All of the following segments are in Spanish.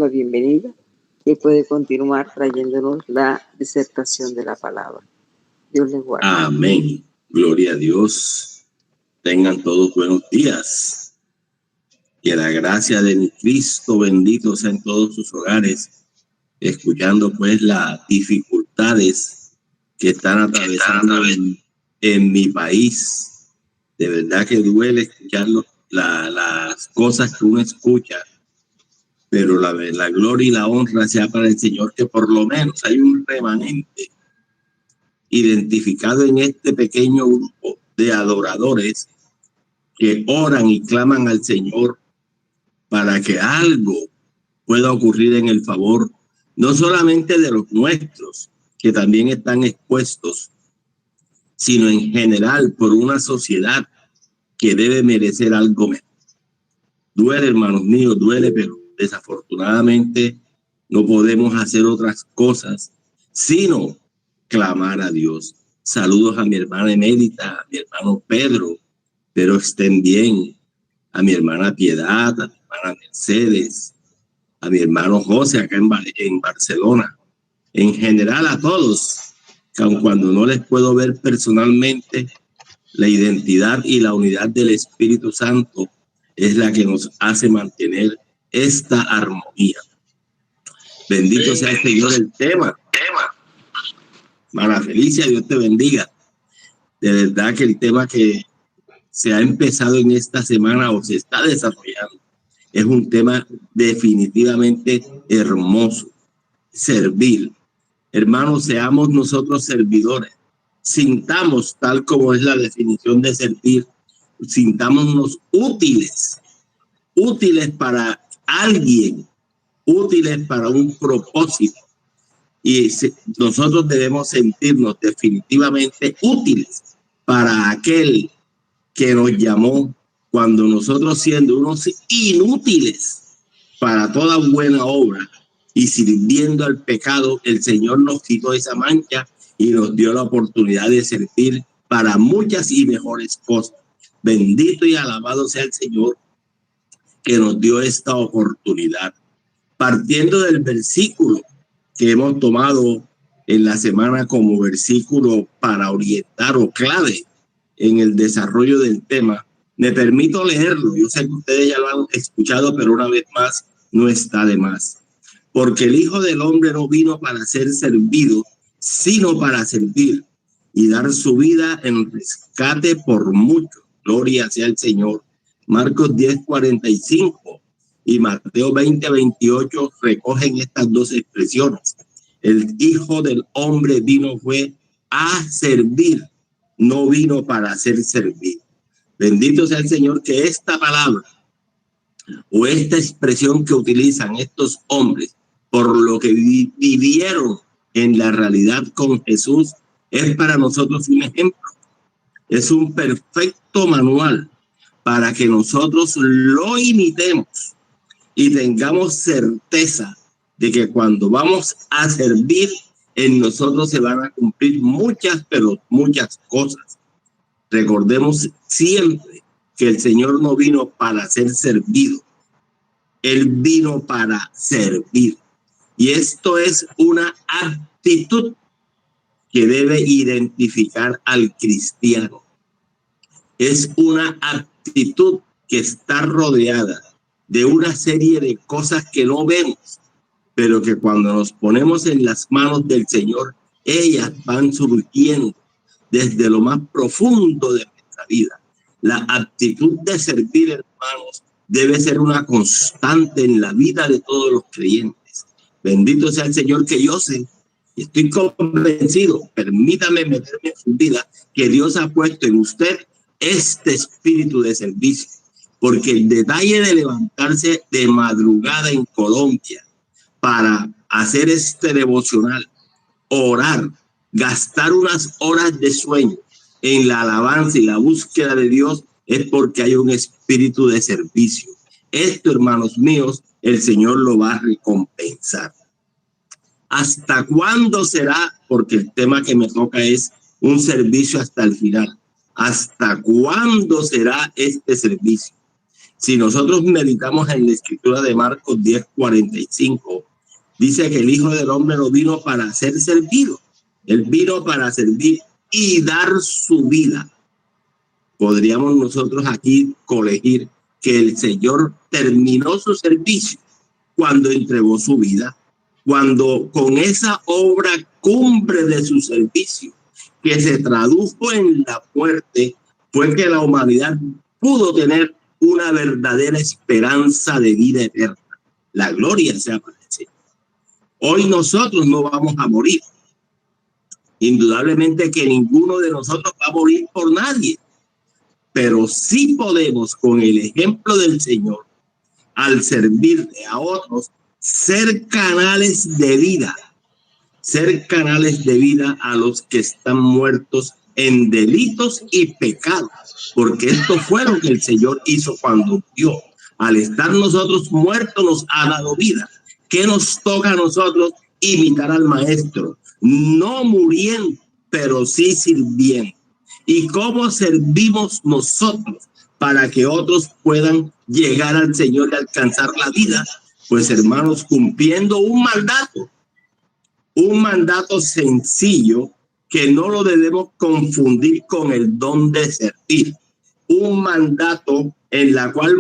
la bienvenida y puede continuar trayéndonos la disertación de la palabra. Dios les guarde. Amén. Gloria a Dios. Tengan todos buenos días. Que la gracia de mi Cristo bendito sea en todos sus hogares, escuchando pues las dificultades que están atravesando en mi país. De verdad que duele escuchar las cosas que uno escucha, pero la gloria y la honra sea para el Señor, que por lo menos hay un remanente identificado en este pequeño grupo de adoradores que oran y claman al Señor para que algo pueda ocurrir en el favor, no solamente de los nuestros, que también están expuestos, sino en general por una sociedad que debe merecer algo mejor. Duele, hermanos míos, duele, pero desafortunadamente no podemos hacer otras cosas sino clamar a Dios. Saludos a mi hermana Emérita, a mi hermano Pedro, pero estén bien, a mi hermana Piedad, a mi hermana Mercedes, a mi hermano José acá en Barcelona, en general a todos, que aun cuando no les puedo ver personalmente, la identidad y la unidad del Espíritu Santo es la que nos hace mantener esta armonía. Bendito sea el Señor. El tema. Hermana Felicia, Dios te bendiga. De verdad que el tema que se ha empezado en esta semana o se está desarrollando es un tema definitivamente hermoso. Servir. Hermanos, seamos nosotros servidores. Sintamos, tal como es la definición de servir, sintámonos útiles para alguien, útiles para un propósito. Y nosotros debemos sentirnos definitivamente útiles para aquel que nos llamó, cuando nosotros, siendo unos inútiles para toda buena obra y sirviendo al pecado, el Señor nos quitó esa mancha y nos dio la oportunidad de servir para muchas y mejores cosas. Bendito y alabado sea el Señor que nos dio esta oportunidad. Partiendo del versículo que hemos tomado en la semana como versículo para orientar o clave en el desarrollo del tema, me permito leerlo. Yo sé que ustedes ya lo han escuchado, pero una vez más no está de más. Porque el Hijo del Hombre no vino para ser servido, sino para servir y dar su vida en rescate por muchos. Gloria sea el Señor. Marcos 10:45 y Mateo 20:28 recogen estas dos expresiones. El Hijo del Hombre fue a servir, no vino para ser servido. Bendito sea el Señor, que esta palabra o esta expresión que utilizan estos hombres por lo que vivieron en la realidad con Jesús es para nosotros un ejemplo. Es un perfecto manual para que nosotros lo imitemos y tengamos certeza de que cuando vamos a servir, en nosotros se van a cumplir muchas, pero muchas cosas. Recordemos siempre que el Señor no vino para ser servido. Él vino para servir. Y esto es una actitud que debe identificar al cristiano. Es una actitud que está rodeada de una serie de cosas que no vemos, pero que cuando nos ponemos en las manos del Señor, ellas van surgiendo desde lo más profundo de nuestra vida. La actitud de servir, hermanos, debe ser una constante en la vida de todos los creyentes. Bendito sea el Señor, que yo sé y estoy convencido, permítame meterme en su vida, que Dios ha puesto en usted este espíritu de servicio. Porque el detalle de levantarse de madrugada en Colombia para hacer este devocional, orar, gastar unas horas de sueño en la alabanza y la búsqueda de Dios, es porque hay un espíritu de servicio. Esto, hermanos míos, el Señor lo va a recompensar. ¿Hasta cuándo será? Porque el tema que me toca es un servicio hasta el final. ¿Hasta cuándo será este servicio? Si nosotros meditamos en la escritura de Marcos 10:45, dice que el Hijo del Hombre no vino para ser servido. Él vino para servir y dar su vida. Podríamos nosotros aquí colegir que el Señor terminó su servicio cuando entregó su vida, cuando con esa obra cumbre de su servicio, que se tradujo en la muerte, fue que la humanidad pudo tener una verdadera esperanza de vida eterna. La gloria sea para el Señor. Hoy nosotros no vamos a morir. Indudablemente que ninguno de nosotros va a morir por nadie, pero sí podemos, con el ejemplo del Señor, al servirle a otros, ser canales de vida a los que están muertos en delitos y pecados, porque esto fue lo que el Señor hizo cuando murió. Al estar nosotros muertos nos ha dado vida. ¿Qué nos toca a nosotros? Imitar al Maestro, no muriendo, pero sí sirviendo. ¿Y cómo servimos nosotros para que otros puedan llegar al Señor y alcanzar la vida? Pues, hermanos, cumpliendo un mandato sencillo que no lo debemos confundir con el don de servir. Un mandato en la cual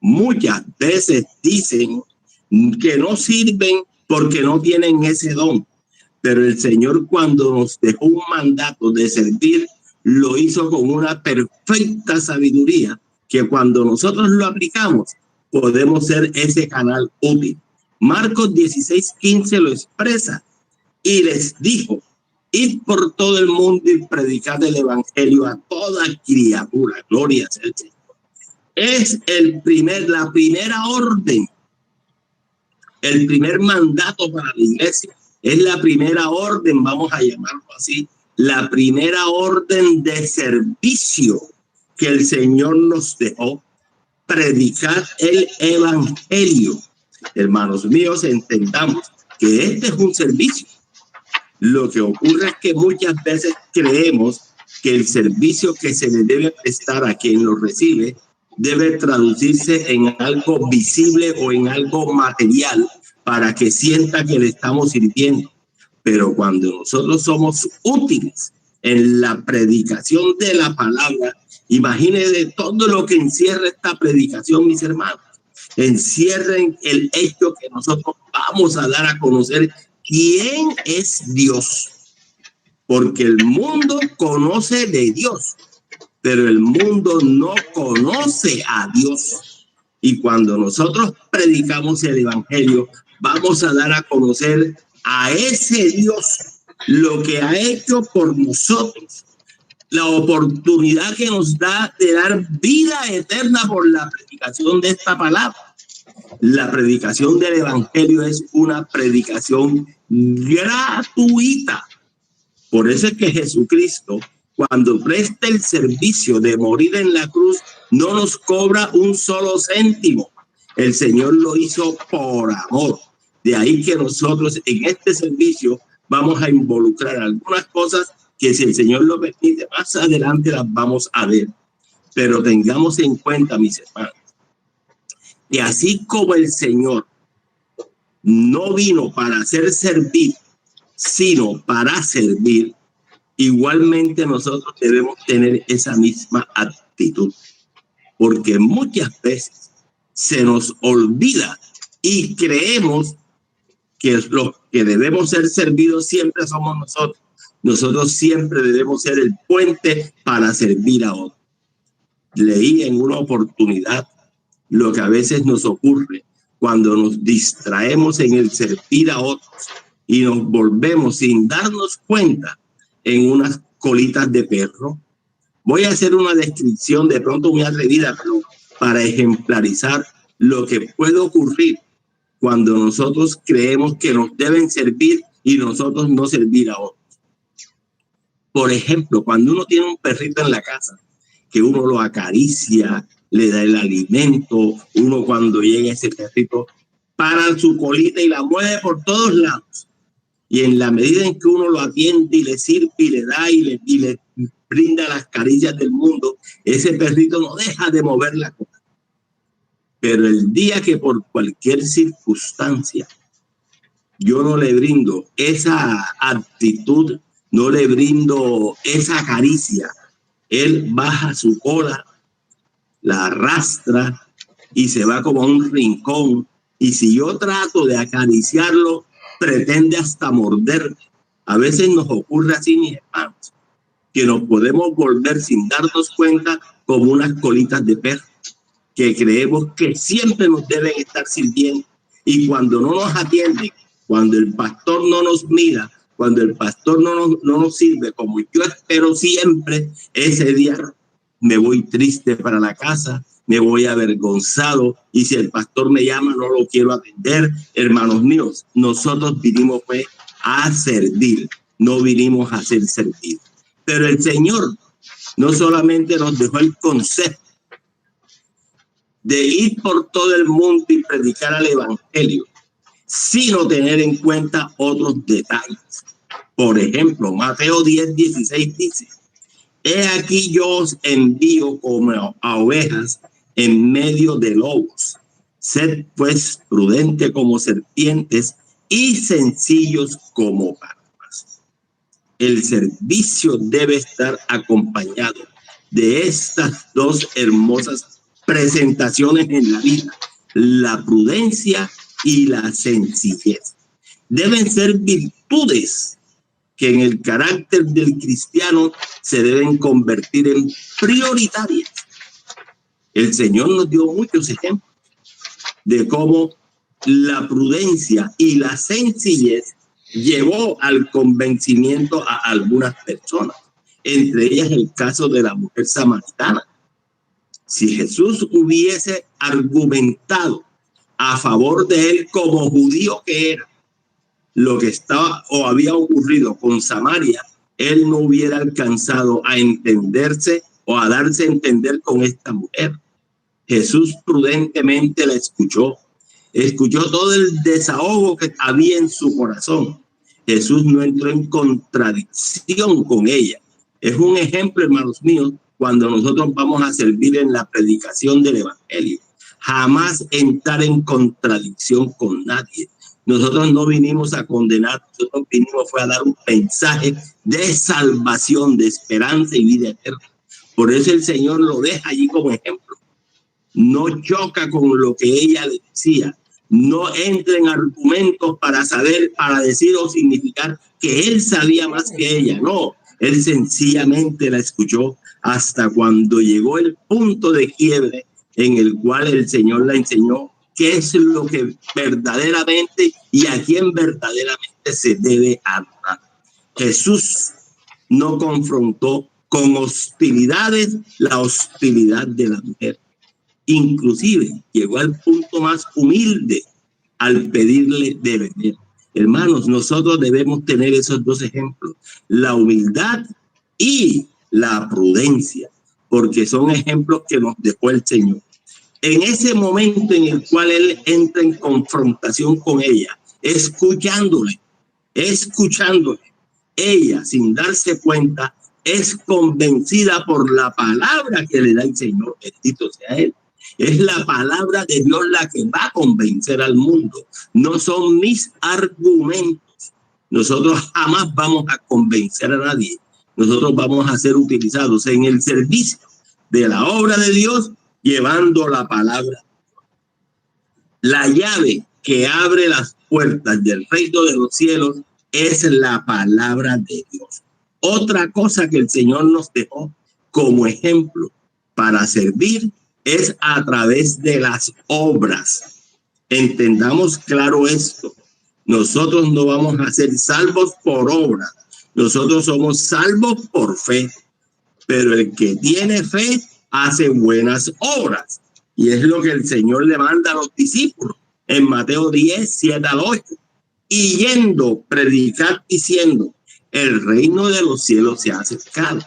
muchas veces dicen que no sirven porque no tienen ese don. Pero el Señor, cuando nos dejó un mandato de servir, lo hizo con una perfecta sabiduría que cuando nosotros lo aplicamos podemos ser ese canal útil. Marcos 16:15 lo expresa y les dijo: id por todo el mundo y predicad el evangelio a toda criatura. Gloria sea al Señor. Es la primera orden, el primer mandato para la iglesia. Es la primera orden, vamos a llamarlo así, la primera orden de servicio que el Señor nos dejó: predicar el evangelio. Hermanos míos, entendamos que este es un servicio. Lo que ocurre es que muchas veces creemos que el servicio que se le debe prestar a quien lo recibe debe traducirse en algo visible o en algo material para que sienta que le estamos sirviendo. Pero cuando nosotros somos útiles en la predicación de la palabra, imagínense todo lo que encierra esta predicación, mis hermanos. Encierren el hecho que nosotros vamos a dar a conocer quién es Dios, porque el mundo conoce de Dios, pero el mundo no conoce a Dios. Y cuando nosotros predicamos el evangelio, vamos a dar a conocer a ese Dios, lo que ha hecho por nosotros, la oportunidad que nos da de dar vida eterna por la predicación de esta palabra. La predicación del evangelio es una predicación gratuita. Por eso es que Jesucristo, cuando presta el servicio de morir en la cruz, no nos cobra un solo céntimo. El Señor lo hizo por amor. De ahí que nosotros en este servicio vamos a involucrar algunas cosas que, si el Señor lo permite, más adelante las vamos a ver. Pero tengamos en cuenta, mis hermanos, que así como el Señor no vino para ser servido, sino para servir, igualmente nosotros debemos tener esa misma actitud, porque muchas veces se nos olvida y creemos que los que debemos ser servidos siempre somos nosotros. Nosotros siempre debemos ser el puente para servir a otros. Leí en una oportunidad lo que a veces nos ocurre cuando nos distraemos en el servir a otros y nos volvemos, sin darnos cuenta, en unas colitas de perro. Voy a hacer una descripción de pronto muy atrevida, pero para ejemplarizar lo que puede ocurrir cuando nosotros creemos que nos deben servir y nosotros no servir a otros. Por ejemplo, cuando uno tiene un perrito en la casa, que uno lo acaricia, le da el alimento, uno cuando llega ese perrito para su colita y la mueve por todos lados. Y en la medida en que uno lo atiende y le sirve y le da y le brinda las caricias del mundo, ese perrito no deja de mover la cola. Pero el día que por cualquier circunstancia yo no le brindo esa actitud, no le brindo esa caricia, él baja su cola, la arrastra y se va como a un rincón. Y si yo trato de acariciarlo, pretende hasta morder. A veces nos ocurre así, mis hermanos, que nos podemos volver sin darnos cuenta como unas colitas de perro, que creemos que siempre nos deben estar sirviendo. Y cuando no nos atienden, cuando el pastor no nos mira, cuando el pastor no nos sirve como yo espero siempre, ese día me voy triste para la casa, me voy avergonzado, y si el pastor me llama no lo quiero atender. Hermanos míos, nosotros vinimos pues a servir, no vinimos a ser servidos. Pero el Señor no solamente nos dejó el consejo de ir por todo el mundo y predicar el evangelio, sino tener en cuenta otros detalles. Por ejemplo, Mateo 10:16 dice: he aquí yo os envío como a ovejas en medio de lobos. Sed pues prudentes como serpientes y sencillos como palmas. El servicio debe estar acompañado de estas dos hermosas presentaciones en la vida: la prudencia y la sencillez. Deben ser virtudes que en el carácter del cristiano se deben convertir en prioritarias. El Señor nos dio muchos ejemplos de cómo la prudencia y la sencillez llevó al convencimiento a algunas personas, entre ellas el caso de la mujer samaritana. Si Jesús hubiese argumentado a favor de él como judío que era, lo que estaba o había ocurrido con Samaria, él no hubiera alcanzado a entenderse o a darse a entender con esta mujer. Jesús prudentemente la escuchó todo el desahogo que había en su corazón. Jesús no entró en contradicción con ella. Es un ejemplo, hermanos míos, cuando nosotros vamos a servir en la predicación del evangelio. Jamás entrar en contradicción con nadie. Nosotros no vinimos a condenar, nosotros vinimos fue a dar un mensaje de salvación, de esperanza y vida eterna. Por eso el Señor lo deja allí como ejemplo. No choca con lo que ella le decía. No entra en argumentos para saber, para decir o significar que él sabía más que ella. No, él sencillamente la escuchó hasta cuando llegó el punto de quiebre en el cual el Señor la enseñó qué es lo que verdaderamente y a quién verdaderamente se debe adorar. Jesús no confrontó con hostilidades la hostilidad de la mujer. Inclusive llegó al punto más humilde al pedirle de beber. Hermanos, nosotros debemos tener esos dos ejemplos: la humildad y la prudencia, porque son ejemplos que nos dejó el Señor. En ese momento en el cual él entra en confrontación con ella, escuchándole, ella, sin darse cuenta, es convencida por la palabra que le da el Señor, bendito sea él. Es la palabra de Dios la que va a convencer al mundo. No son mis argumentos. Nosotros jamás vamos a convencer a nadie. Nosotros vamos a ser utilizados en el servicio de la obra de Dios, llevando la palabra. La llave que abre las puertas del reino de los cielos es la palabra de Dios. Otra cosa que el Señor nos dejó como ejemplo para servir es a través de las obras. Entendamos claro esto. Nosotros no vamos a ser salvos por obra. Nosotros somos salvos por fe. Pero el que tiene fe hace buenas obras. Y es lo que el Señor le manda a los discípulos en Mateo 10:7-8. Y yendo, predicar diciendo: el reino de los cielos se ha acercado.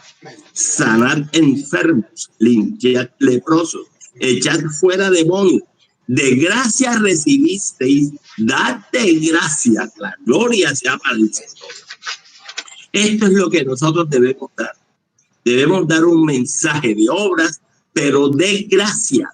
Sanad enfermos, limpiad leprosos, echad fuera demonios. De gracia recibisteis, dad de gracia. La gloria sea para el Señor. Esto es lo que nosotros debemos dar. Debemos dar un mensaje de obras, pero de gracia,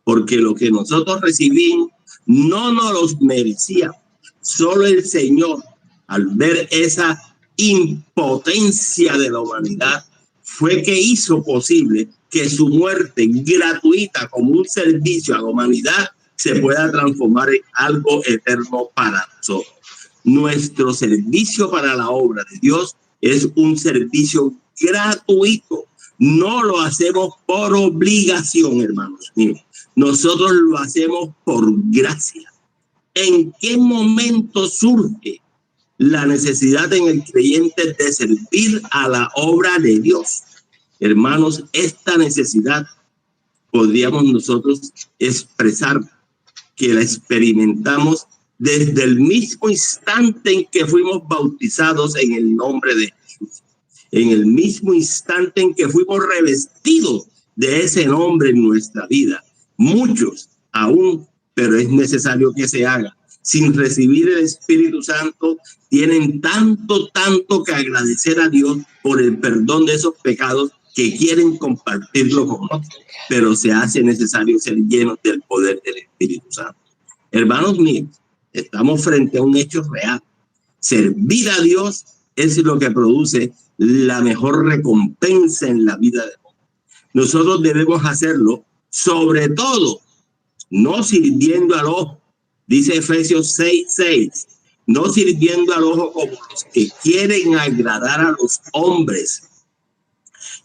porque lo que nosotros recibimos no nos los merecíamos. Solo el Señor, al ver esa impotencia de la humanidad, fue que hizo posible que su muerte gratuita como un servicio a la humanidad se pueda transformar en algo eterno para nosotros. Nuestro servicio para la obra de Dios es un servicio gratuito. No lo hacemos por obligación, hermanos míos. Nosotros lo hacemos por gracia. ¿En qué momento surge la necesidad en el creyente de servir a la obra de Dios? Hermanos, esta necesidad podríamos nosotros expresar que la experimentamos desde el mismo instante en que fuimos bautizados en el nombre de Jesús, en el mismo instante en que fuimos revestidos de ese nombre en nuestra vida. Muchos aún, pero es necesario que se haga, sin recibir el Espíritu Santo, tienen tanto que agradecer a Dios por el perdón de esos pecados que quieren compartirlo con otros, pero se hace necesario ser llenos del poder del Espíritu Santo. Hermanos míos, estamos frente a un hecho real. Servir a Dios es lo que produce la mejor recompensa en la vida de Dios. Nosotros debemos hacerlo, sobre todo, no sirviendo al ojo. Dice Efesios 6:6, no sirviendo al ojo como los que quieren agradar a los hombres,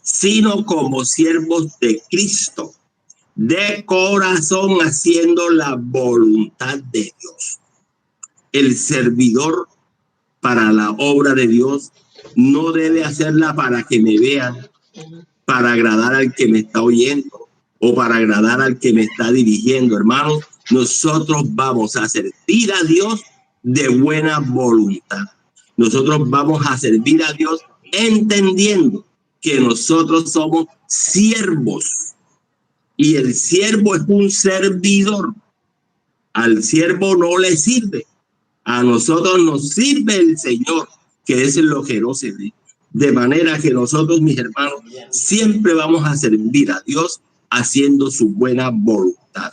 sino como siervos de Cristo, de corazón, haciendo la voluntad de Dios. El servidor para la obra de Dios no debe hacerla para que me vean, para agradar al que me está oyendo o para agradar al que me está dirigiendo. Hermanos, nosotros vamos a servir a Dios de buena voluntad. Nosotros vamos a servir a Dios entendiendo que nosotros somos siervos y el siervo es un servidor. Al siervo no le sirve. A nosotros nos sirve el Señor, que es lo que nos sirve. De manera que nosotros, mis hermanos, siempre vamos a servir a Dios haciendo su buena voluntad.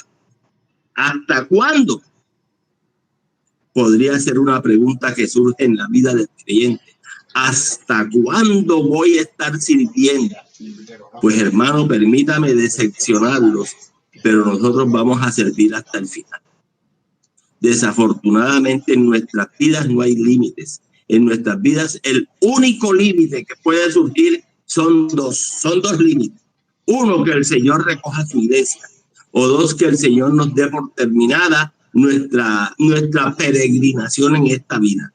¿Hasta cuándo? Podría ser una pregunta que surge en la vida del creyente. ¿Hasta cuándo voy a estar sirviendo? Pues hermano, permítame decepcionarlos, pero nosotros vamos a servir hasta el final. Desafortunadamente en nuestras vidas no hay límites. En nuestras vidas el único límite que puede surgir son dos límites. Uno, que el Señor recoja su iglesia, o dos, que el Señor nos dé por terminada nuestra peregrinación en esta vida.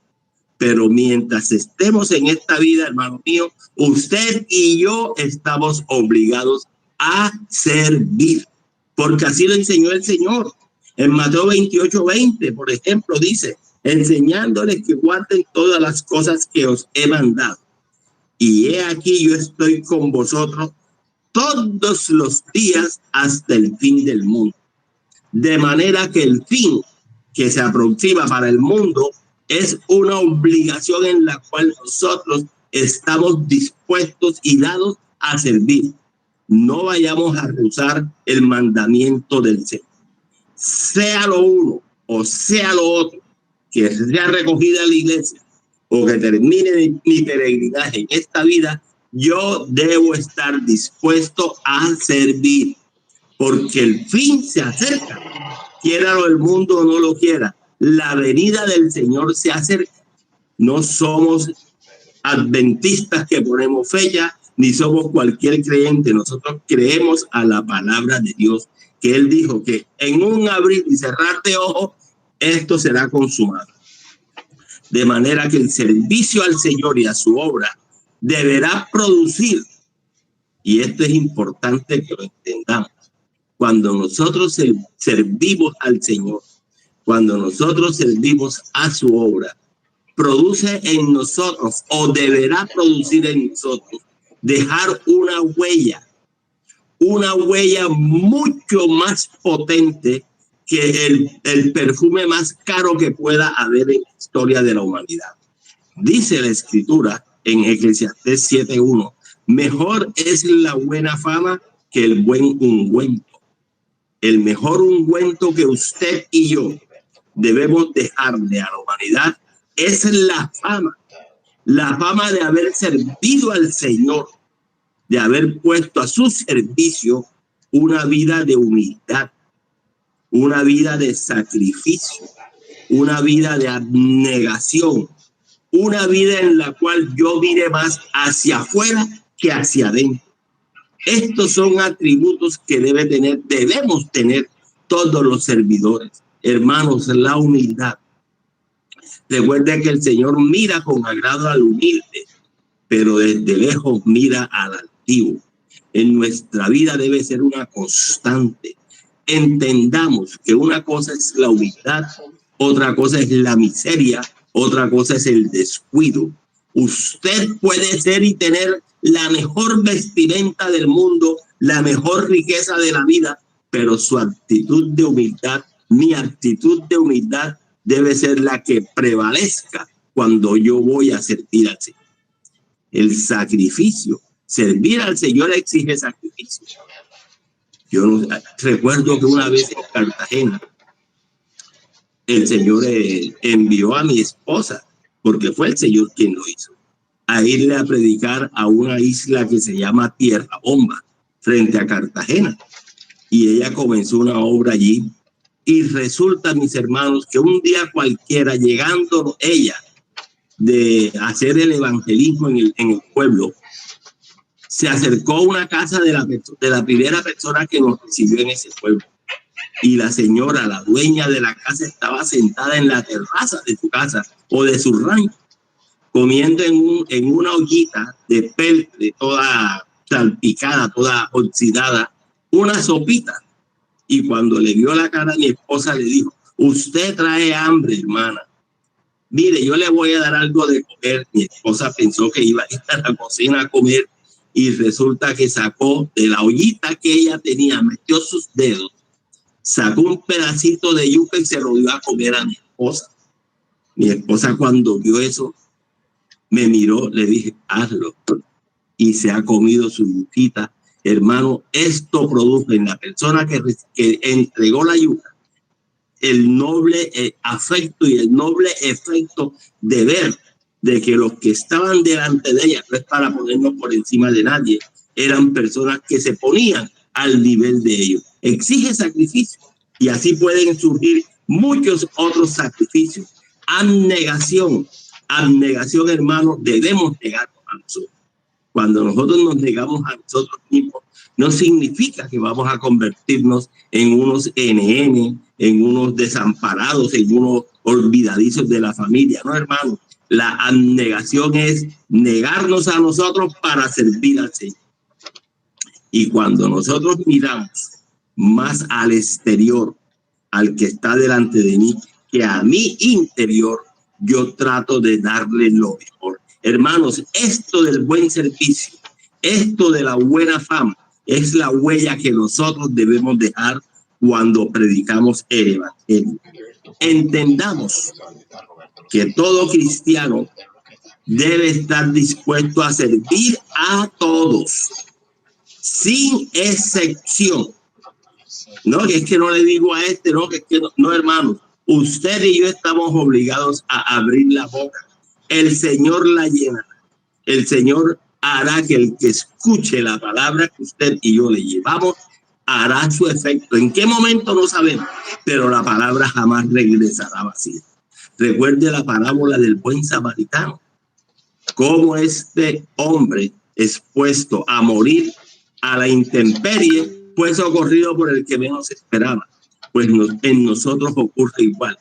Pero mientras estemos en esta vida, hermano mío, usted y yo estamos obligados a servir, porque así lo enseñó el Señor. En Mateo 28:20, por ejemplo, dice, enseñándoles que guarden todas las cosas que os he mandado. Y he aquí yo estoy con vosotros todos los días hasta el fin del mundo. De manera que el fin que se aproxima para el mundo es una obligación en la cual nosotros estamos dispuestos y dados a servir. No vayamos a rehusar el mandamiento del Señor. Sea lo uno o sea lo otro, que sea recogida la iglesia o que termine mi peregrinaje en esta vida, yo debo estar dispuesto a servir, porque el fin se acerca. Quiera el mundo o no lo quiera, la venida del Señor se acerca. No somos adventistas que ponemos fecha, ni somos cualquier creyente. Nosotros creemos a la palabra de Dios, que Él dijo que en un abrir y cerrar de ojos, esto será consumado. De manera que el servicio al Señor y a su obra deberá producir, y esto es importante que lo entendamos, cuando nosotros servimos al Señor, cuando nosotros servimos a su obra, produce en nosotros o deberá producir en nosotros dejar una huella mucho más potente que el perfume más caro que pueda haber en la historia de la humanidad. Dice la Escritura en Eclesiastés 7:1, mejor es la buena fama que el buen ungüento. el mejor ungüento que usted y yo debemos dejarle a la humanidad es la fama de haber servido al Señor, de haber puesto a su servicio una vida de humildad, una vida de sacrificio, una vida de abnegación, una vida en la cual yo mire más hacia afuera que hacia adentro. Estos son atributos que debemos tener todos los servidores. Hermanos, la humildad. Recuerde que el Señor mira con agrado al humilde, pero desde lejos mira al altivo. En nuestra vida debe ser una constante. Entendamos que una cosa es la humildad, otra cosa es la miseria, otra cosa es el descuido. Usted puede ser y tener la mejor vestimenta del mundo, la mejor riqueza de la vida, pero su actitud de humildad, mi actitud de humildad debe ser la que prevalezca cuando yo voy a servir al Señor. El sacrificio, servir al Señor exige sacrificio. Yo recuerdo que una vez en Cartagena, el Señor envió a mi esposa, porque fue el Señor quien lo hizo, a irle a predicar a una isla que se llama Tierra Bomba, frente a Cartagena. Y ella comenzó una obra allí. Y resulta, mis hermanos, que un día cualquiera, llegando ella de hacer el evangelismo en el pueblo, se acercó a una casa de la primera persona que nos recibió en ese pueblo. Y la señora, la dueña de la casa, estaba sentada en la terraza de su casa o de su rancho, comiendo en una ollita de peltre, toda salpicada, toda oxidada, una sopita. Y cuando le vio la cara a mi esposa, le dijo: usted trae hambre, hermana. Mire, yo le voy a dar algo de comer. Mi esposa pensó que iba a ir a la cocina a comer y resulta que sacó de la ollita que ella tenía, metió sus dedos, sacó un pedacito de yuca y se lo dio a comer a mi esposa. Mi esposa, cuando vio eso, me miró, le dije: hazlo. Y se ha comido su yuquita. Hermano, esto produjo en la persona que entregó la yuca el noble afecto y el noble efecto de ver de que los que estaban delante de ella, no es para ponernos por encima de nadie, eran personas que se ponían al nivel de ellos. Exige sacrificio y así pueden surgir muchos otros sacrificios. Abnegación, hermano, debemos negarnos a nosotros. Cuando nosotros nos negamos a nosotros mismos, no significa que vamos a convertirnos en unos NN, en unos desamparados, en unos olvidadizos de la familia. No, hermano. La abnegación es negarnos a nosotros para servir al Señor. Y cuando nosotros miramos más al exterior, al que está delante de mí, que a mi interior, yo trato de darle lo mejor. Hermanos, esto del buen servicio, esto de la buena fama, es la huella que nosotros debemos dejar cuando predicamos el evangelio. Entendamos que todo cristiano debe estar dispuesto a servir a todos, sin excepción. No, que es que no le digo a este, no, que es que no, hermanos. Usted y yo estamos obligados a abrir la boca. El Señor la llenará. El Señor hará que el que escuche la palabra que usted y yo le llevamos hará su efecto. ¿En qué momento? No sabemos, pero la palabra jamás regresará vacía. Recuerde la parábola del buen samaritano. Cómo este hombre expuesto a morir a la intemperie fue socorrido por el que menos esperaba. Pues en nosotros ocurre igual.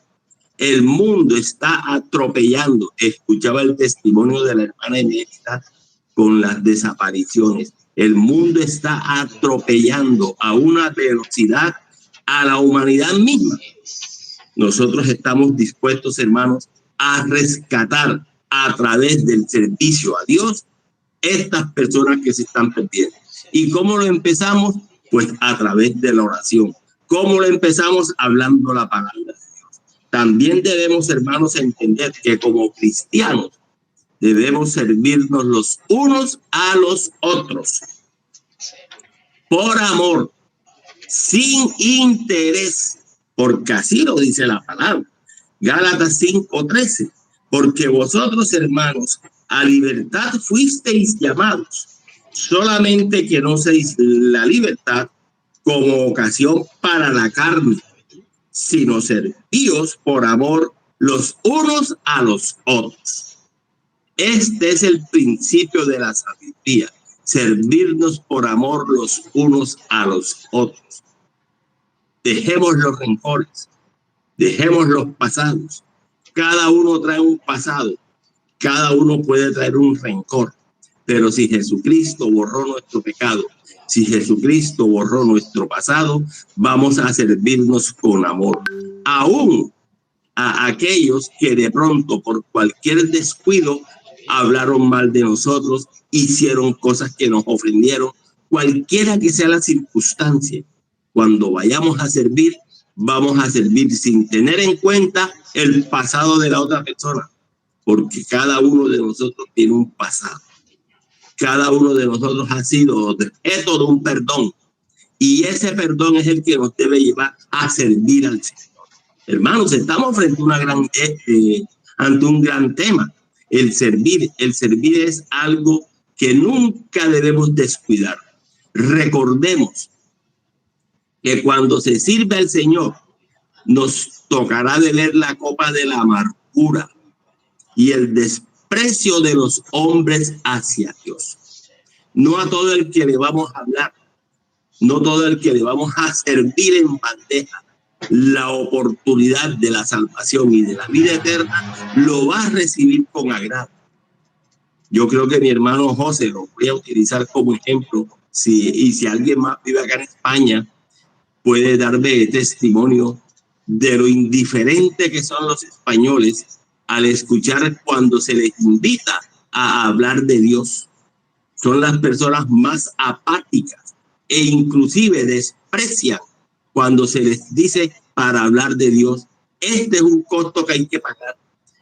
El mundo está atropellando. Escuchaba el testimonio de la hermana Emelita con las desapariciones. El mundo está atropellando a una velocidad a la humanidad misma. Nosotros estamos dispuestos, hermanos, a rescatar a través del servicio a Dios estas personas que se están perdiendo. ¿Y cómo lo empezamos? Pues a través de la oración. ¿Cómo lo empezamos? Hablando la palabra de Dios. También debemos, hermanos, entender que como cristianos debemos servirnos los unos a los otros por amor. sin interés, porque así lo dice la palabra. Gálatas 5:13, porque vosotros, hermanos, a libertad fuisteis llamados, solamente que no uséis la libertad como ocasión para la carne, sino servíos por amor los unos a los otros. Este es el principio de la sabiduría, servirnos por amor los unos a los otros. Dejemos los rencores, dejemos los pasados. Cada uno trae un pasado, cada uno puede traer un rencor, pero si Jesucristo borró nuestro pecado, si Jesucristo borró nuestro pasado, vamos a servirnos con amor. Aún a aquellos que de pronto por cualquier descuido hablaron mal de nosotros, hicieron cosas que nos ofendieron, cualquiera que sea la circunstancia, cuando vayamos a servir, vamos a servir sin tener en cuenta el pasado de la otra persona, porque cada uno de nosotros tiene un pasado. Cada uno de nosotros ha sido objeto de un perdón, y ese perdón es el que nos debe llevar a servir al Señor. Hermanos, estamos frente a ante un gran tema. El servir es algo que nunca debemos descuidar. Recordemos que cuando se sirve al Señor, nos tocará beber la copa de la amargura y el desprecio de los hombres hacia Dios. No a todo el que le vamos a hablar, no todo el que le vamos a servir en bandeja la oportunidad de la salvación y de la vida eterna, lo va a recibir con agrado. Yo creo que mi hermano José lo voy a utilizar como ejemplo, si alguien más vive acá en España, puede darme testimonio de lo indiferente que son los españoles al escuchar cuando se les invita a hablar de Dios. Son las personas más apáticas e inclusive desprecian cuando se les dice para hablar de Dios. Este es un costo que hay que pagar.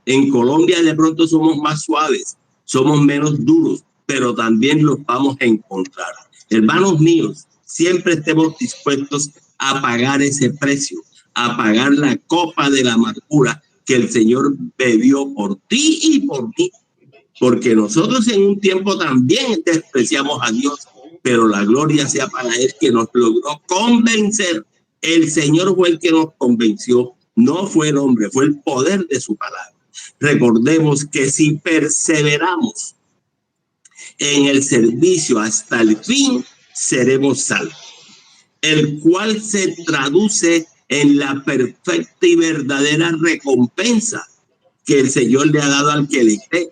En Colombia de pronto somos más suaves, somos menos duros, pero también los vamos a encontrar. Hermanos míos, siempre estemos dispuestos a pagar ese precio, a pagar la copa de la amargura que el Señor bebió por ti y por mí, porque nosotros en un tiempo también despreciamos a Dios, pero la gloria sea para Él que nos logró convencer. El Señor fue el que nos convenció, no fue el hombre, fue el poder de su palabra. Recordemos que si perseveramos en el servicio hasta el fin, seremos salvos, el cual se traduce en la perfecta y verdadera recompensa que el Señor le ha dado al que le cree.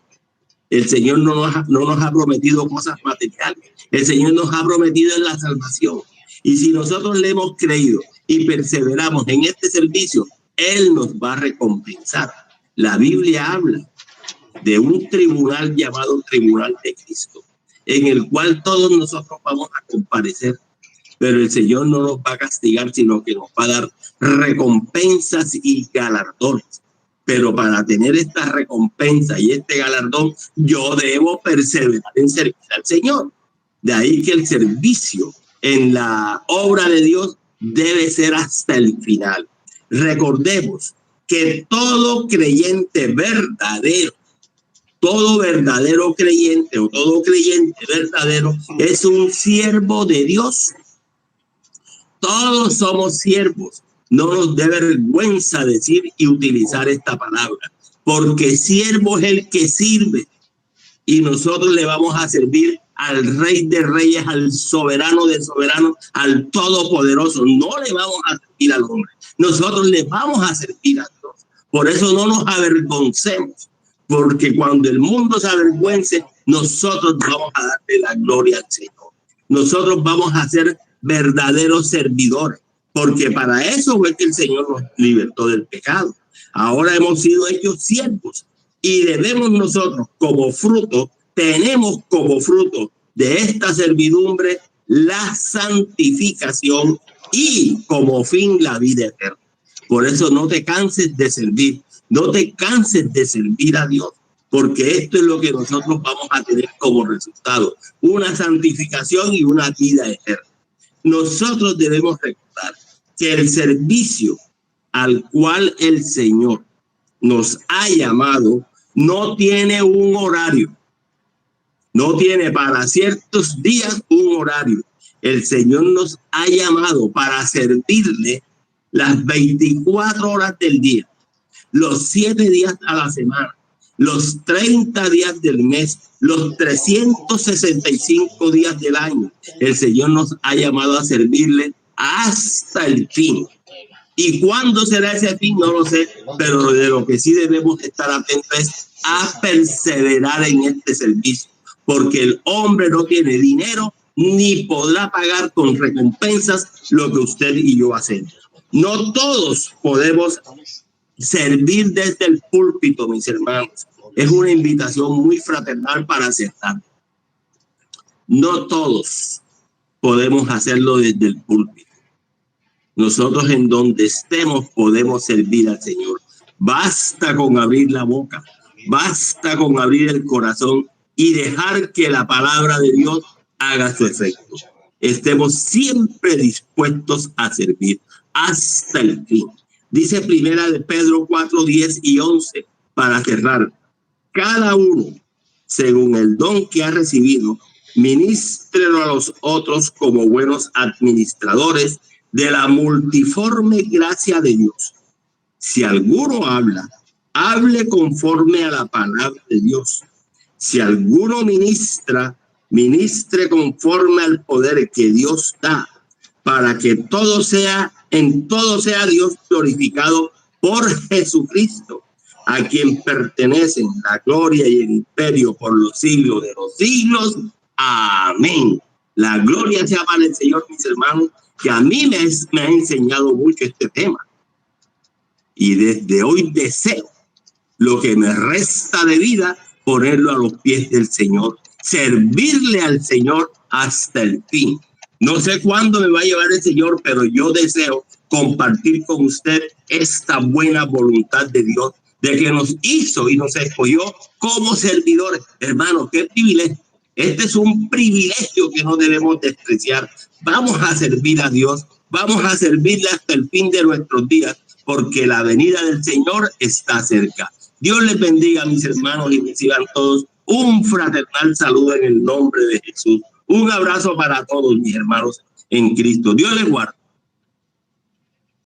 El Señor no nos ha prometido cosas materiales, el Señor nos ha prometido en la salvación. Y si nosotros le hemos creído y perseveramos en este servicio, Él nos va a recompensar. La Biblia habla de un tribunal llamado Tribunal de Cristo, en el cual todos nosotros vamos a comparecer, pero el Señor no nos va a castigar, sino que nos va a dar recompensas y galardones. Pero para tener esta recompensa y este galardón, yo debo perseverar en servir al Señor. De ahí que el servicio en la obra de Dios debe ser hasta el final. Recordemos que todo creyente verdadero, todo verdadero creyente o todo creyente verdadero es un siervo de Dios. Todos somos siervos. No nos dé vergüenza decir y utilizar esta palabra, porque siervo es el que sirve y nosotros le vamos a servir al Rey de Reyes, al Soberano de Soberanos, al Todopoderoso. No le vamos a servir al hombre, nosotros le vamos a servir a Dios. Por eso no nos avergoncemos, porque cuando el mundo se avergüence, nosotros vamos a darle la gloria al Señor. Nosotros vamos a ser verdaderos servidores, porque para eso fue que el Señor nos libertó del pecado. Ahora hemos sido hechos siervos y debemos nosotros como fruto, tenemos como fruto de esta servidumbre la santificación y como fin la vida eterna. Por eso no te canses de servir, no te canses de servir a Dios, porque esto es lo que nosotros vamos a tener como resultado, una santificación y una vida eterna. nosotros debemos recordar que el servicio al cual el Señor nos ha llamado no tiene un horario, no tiene para ciertos días un horario. El Señor nos ha llamado para servirle las 24 horas del día, los 7 días a la semana, los 30 días del mes, los 365 días del año. El Señor nos ha llamado a servirle hasta el fin. ¿Y cuándo será ese fin? No lo sé, pero de lo que sí debemos estar atentos es a perseverar en este servicio, porque el hombre no tiene dinero ni podrá pagar con recompensas lo que usted y yo hacemos. No todos podemos servir desde el púlpito, mis hermanos. Es una invitación muy fraternal para aceptar. No todos podemos hacerlo desde el púlpito. Nosotros en donde estemos podemos servir al Señor. Basta con abrir la boca, basta con abrir el corazón y dejar que la palabra de Dios haga su efecto. Estemos siempre dispuestos a servir hasta el fin. Dice Primera de Pedro 4, 10 y 11 para cerrar. Cada uno, según el don que ha recibido, ministrelo a los otros como buenos administradores de la multiforme gracia de Dios. Si alguno habla, hable conforme a la palabra de Dios. Si alguno ministra, ministre conforme al poder que Dios da, para que en todo sea Dios glorificado por Jesucristo, a quien pertenecen la gloria y el imperio por los siglos de los siglos. Amén. La gloria sea para el Señor, mis hermanos, que a mí me ha enseñado mucho este tema. Y desde hoy deseo lo que me resta de vida, ponerlo a los pies del Señor, servirle al Señor hasta el fin. No sé cuándo me va a llevar el Señor, pero yo deseo compartir con usted esta buena voluntad de Dios, de que nos hizo y nos escogió como servidores. Hermanos, qué privilegio. Este es un privilegio que no debemos despreciar. Vamos a servir a Dios, vamos a servirle hasta el fin de nuestros días, porque la venida del Señor está cerca. Dios les bendiga, mis hermanos, y reciban todos un fraternal saludo en el nombre de Jesús. Un abrazo para todos, mis hermanos en Cristo. Dios les guarde.